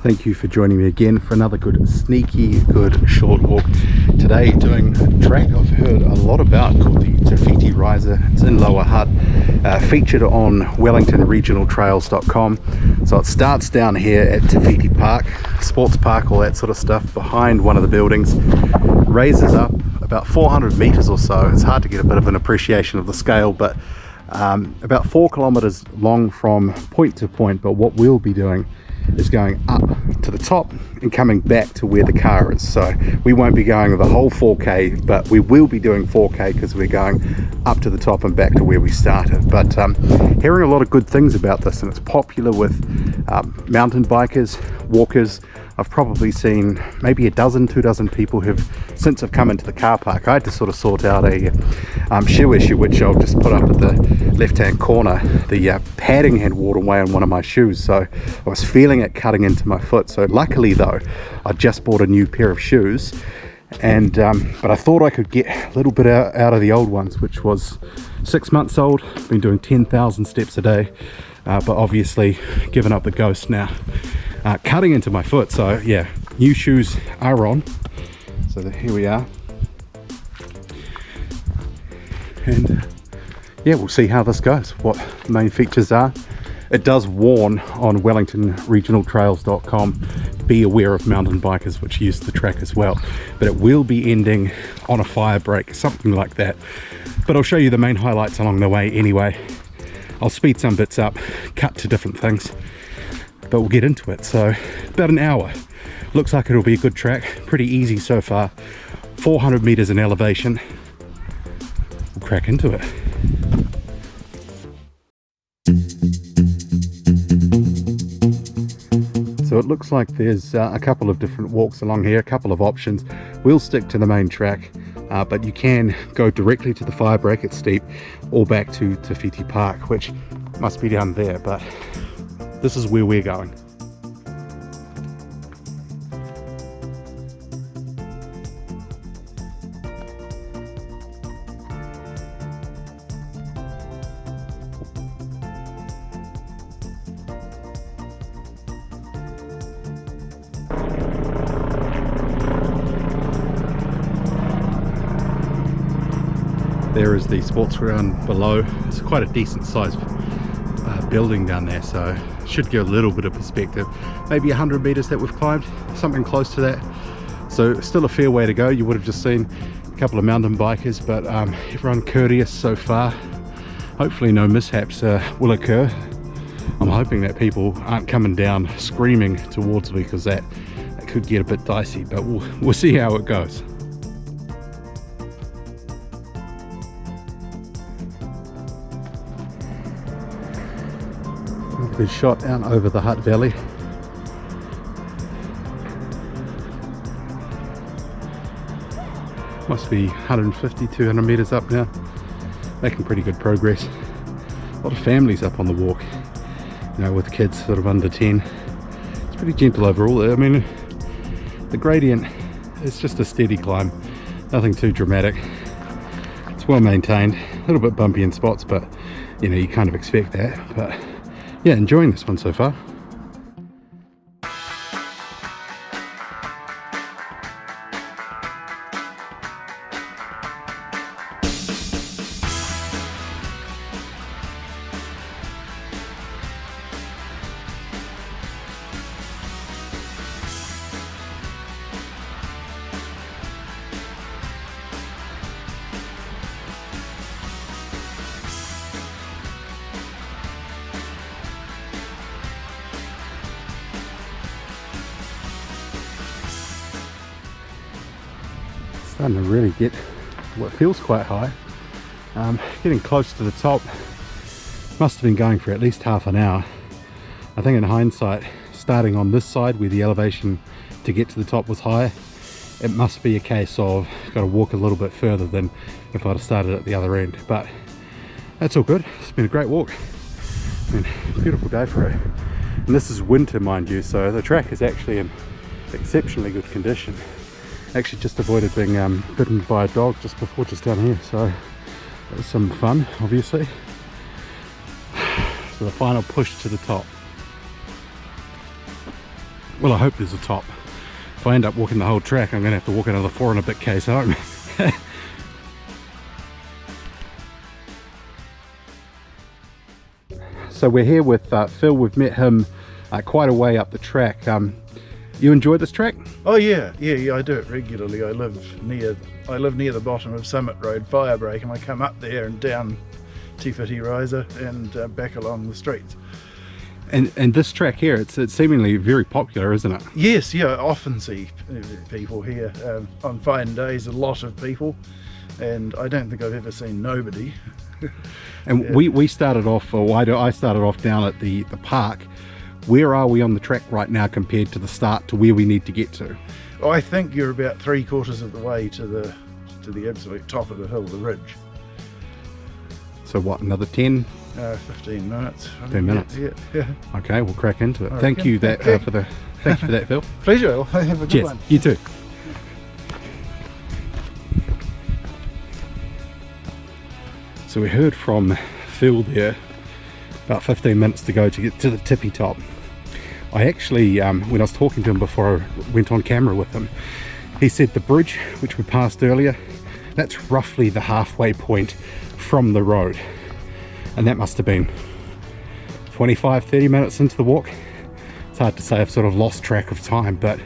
Thank you for joining me again for another good, sneaky, good short walk. Today doing a track I've heard a lot about called the Te Whiti Riser. It's in Lower Hutt, featured on wellingtonregionaltrails.com. So it starts down here at Te Whiti Park, sports park, all that sort of stuff, behind one of the buildings, raises up about 400 meters or so. It's hard to get a bit of an appreciation of the scale, but about 4 kilometers long from point to point. But what we'll be doing is going up to the top and coming back to where the car is. So we won't be going the whole 4k, but we will be doing 4k because we're going up to the top and back to where we started. But hearing a lot of good things about this, and it's popular with mountain bikers, walkers. I've probably seen maybe 2 dozen people who've, since I've come into the car park, I had to sort of sort out a shoe issue, which I'll just put up at the left hand corner. The padding had worn away on one of my shoes, so I was feeling it cutting into my foot. So luckily though, I just bought a new pair of shoes, and but I thought I could get a little bit out of the old ones, which was 6 months old. Been doing 10,000 steps a day, but obviously given up the ghost now. Cutting into my foot, so yeah, new shoes are on. So here we are, and yeah, we'll see how this goes, what the main features are. It does warn on wellingtonregionaltrails.com, be aware of mountain bikers which use the track as well, but it will be ending on a fire break, something like that. But I'll show you the main highlights along the way anyway. I'll speed some bits up, cut to different things, but we'll get into it. So about an hour. Looks like it'll be a good track, pretty easy so far. 400 meters in elevation. We'll crack into it. So it looks like there's a couple of different walks along here, a couple of options. We'll stick to the main track, but you can go directly to the fire break, it's steep, or back to Te Whiti Park, which must be down there, but this is where we're going. There is the sports ground below. It's quite a decent sized building down there, so should give a little bit of perspective. Maybe 100 meters that we've climbed, something close to that. So still a fair way to go. You would have just seen a couple of mountain bikers, but everyone courteous so far. Hopefully no mishaps will occur. I'm hoping that people aren't coming down screaming towards me, because that could get a bit dicey, but we'll see how it goes. Good shot down over the Hutt Valley. Must be 150, 200 meters up now. Making pretty good progress. A lot of families up on the walk, you know, with kids sort of under 10. It's pretty gentle overall. I mean, the gradient is just a steady climb, nothing too dramatic. It's well maintained, a little bit bumpy in spots, but you know, you kind of expect that. But yeah, enjoying this one so far. Starting to really get what feels quite high. Getting close to the top. Must have been going for at least half an hour. I think in hindsight, starting on this side where the elevation to get to the top was higher, it must be a case of got to walk a little bit further than if I'd have started at the other end. But that's all good. It's been a great walk. I mean, beautiful day for it. And this is winter, mind you, so the track is actually in exceptionally good condition. Actually just avoided being bitten by a dog just before, just down here, so that was some fun, obviously. So the final push to the top. Well, I hope there's a top. If I end up walking the whole track, I'm going to have to walk another 4 and a bit k's home. So we're here with Phil. We've met him quite a way up the track. You enjoy this track? Oh yeah, I do it regularly. I live near the bottom of Summit Road Firebreak, and I come up there and down Te Whiti Riser and back along the streets. And this track here, it's seemingly very popular, isn't it? Yes, yeah, I often see people here. On fine days, a lot of people, and I don't think I've ever seen nobody. And yeah. we started off, or I started off down at the park. Where are we on the track right now compared to the start to where we need to get to? Oh, I think you're about 3/4 of the way to the absolute top of the hill, the ridge. So what, another 10? 15 minutes. 15 minutes. Yeah. Okay, we'll crack into it. Thank you for that, Phil. Pleasure. Have a good one. You too. So we heard from Phil there, about 15 minutes to go to get to the tippy top. I actually, when I was talking to him before I went on camera with him, he said the bridge, which we passed earlier, that's roughly the halfway point from the road. And that must have been 25-30 minutes into the walk. It's hard to say, I've sort of lost track of time, but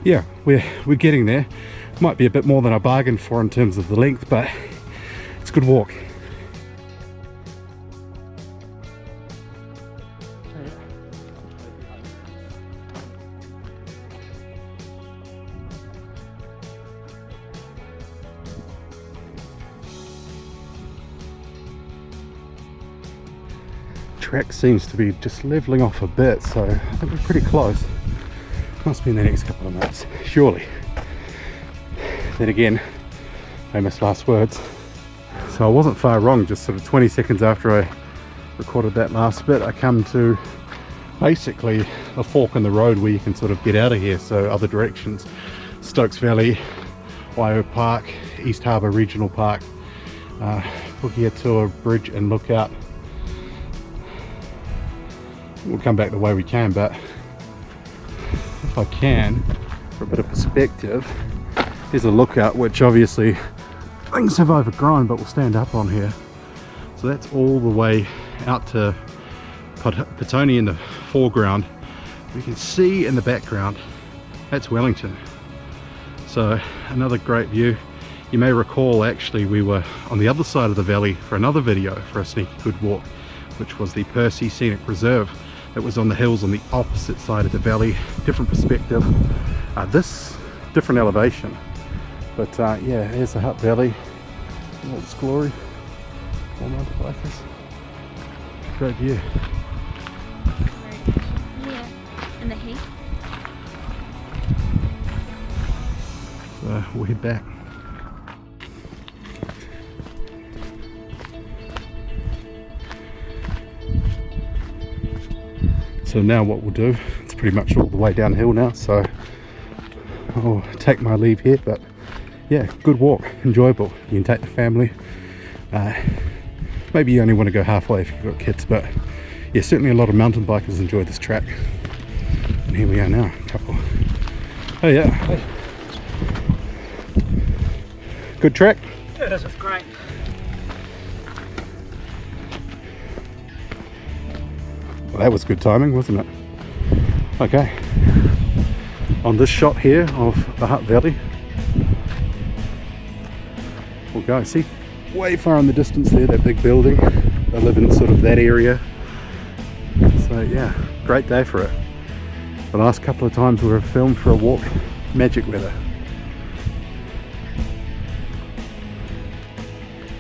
yeah, we're getting there. Might be a bit more than I bargained for in terms of the length, but it's a good walk. Track seems to be just leveling off a bit, so I think we're pretty close. Must be in the next couple of minutes, surely. Then again, famous last words. So I wasn't far wrong. Just sort of 20 seconds after I recorded that last bit, I come to basically a fork in the road where you can sort of get out of here, so other directions. Stokes Valley, Waihau Park, East Harbour Regional Park. We'll get to a bridge and look out. We'll come back the way we came, but if I can, for a bit of perspective, here's a lookout, which obviously things have overgrown, but we'll stand up on here. So that's all the way out to Petone in the foreground. We can see in the background, that's Wellington. So another great view. You may recall, actually, we were on the other side of the valley for another video for a sneaky good walk, which was the Percy Scenic Reserve. It was on the hills on the opposite side of the valley, different perspective. This different elevation, but yeah, here's the Hutt Valley in all its glory. All mountain bikers. Great view. Yeah, in the heat. So we'll head back. So now what we'll do, it's pretty much all the way downhill now, so I'll take my leave here, but yeah, good walk, enjoyable. You can take the family. Maybe you only want to go halfway if you've got kids, but yeah, certainly a lot of mountain bikers enjoy this track. And here we are now, a couple. Oh yeah. Hey. Good track? Yeah, this is great. Well, that was good timing, wasn't it? Okay, on this shot here of the Hutt Valley, we'll go. See, way far in the distance there, that big building. They live in sort of that area. So yeah, great day for it. The last couple of times we were filmed for a walk, magic weather.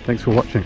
Thanks for watching.